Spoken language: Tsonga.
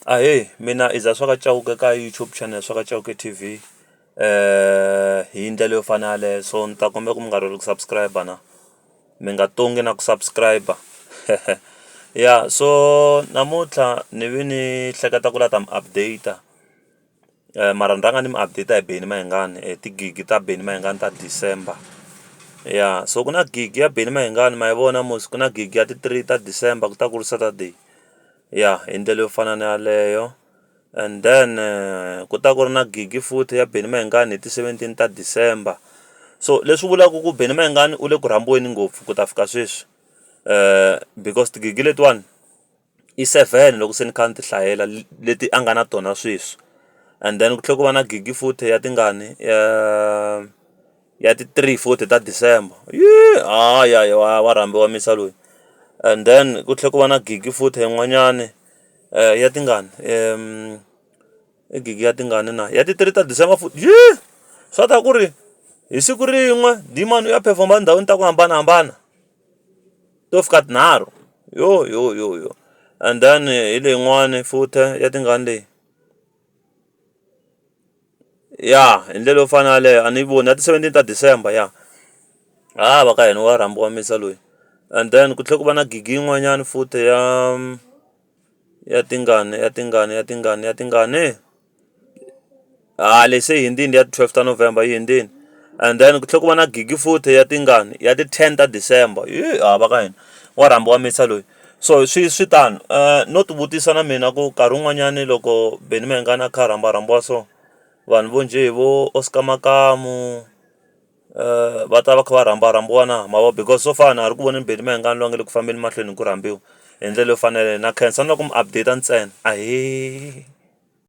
Ahee, mina iza swa ka Chauke ka YouTube channel swa ka Chauke TV. Hi ndlela yo fana yaleyo, so ni ta kombela ku mi nga rivali ku subscribe na mi nga tongi na ku subscribe. Ya, so namuntlha ni vi ni hleketa ku lava ta mi update mara ni rhanga ni mi update hi Benny Mayengani tigigi ta Benny Mayengani ta December. Ya, so ku na gig ya Benny Mayengani ma yi vona mos, ku na gig ya ti-3 ta December ku ta ku ri Saturday. Ya, hi ndlela yo fana na yaleyo. And then ku ta ku ri na gig futhi ya Benny Mayengani hi ti-17 ta December. So leswi vulaka ku Benny Mayengani u le ku rhambiweni ngopfu ku ta fika sweswi. Because tigigi letiwani i 7 loko se ni kha ni ti hlayela leti a nga na tona sweswi. And then ku tlhela ku va na gig futhi ya tingani ya ti-3 futhi ta December. Ya wa rhambiwa misa loyi. And then ku tlhela ku va na gig futhi yin'wanyani ya tingani i gig ya tingani na ya ti-3 ta December futhi. Swa ta ku ri hi siku rin'we Dman u ya perform endhawini ta ku hambanahambana to fika tinharhu. Yo. And then hi leyin'wani futhi ya tingani leyi. Ya, hi ndlela yo fana na yaleyo a ni yi voni ya ti-17 ta December ya. Va ka hina wa rhambiwa misa loyi. And then ku tlhela ku va na gig yin'wanyana futhi ya tingani. Leyi se yi hundzile ya 12 ta November yi hundzile. And then ku tlhela ku va na gig futhi ya tingani ya ti-10 ta December. Va ka hina wa rhambiwa misa loyi. So swi tano no ti vutisa na mina ku nkarhi wun'wanyani loko Benny Mayengani a kha a rhambiwa so vanhu vo njhe hi vo Oscar Makamu va ta va kha va rhambiwa na mavona because so far na ha ri ku voneni Benny Mayengani loyi a nga le ku fambeni mahlweni hi ku rhambiwa hi ndlela yo fanela na khensa na ku mi update ntsena ahee.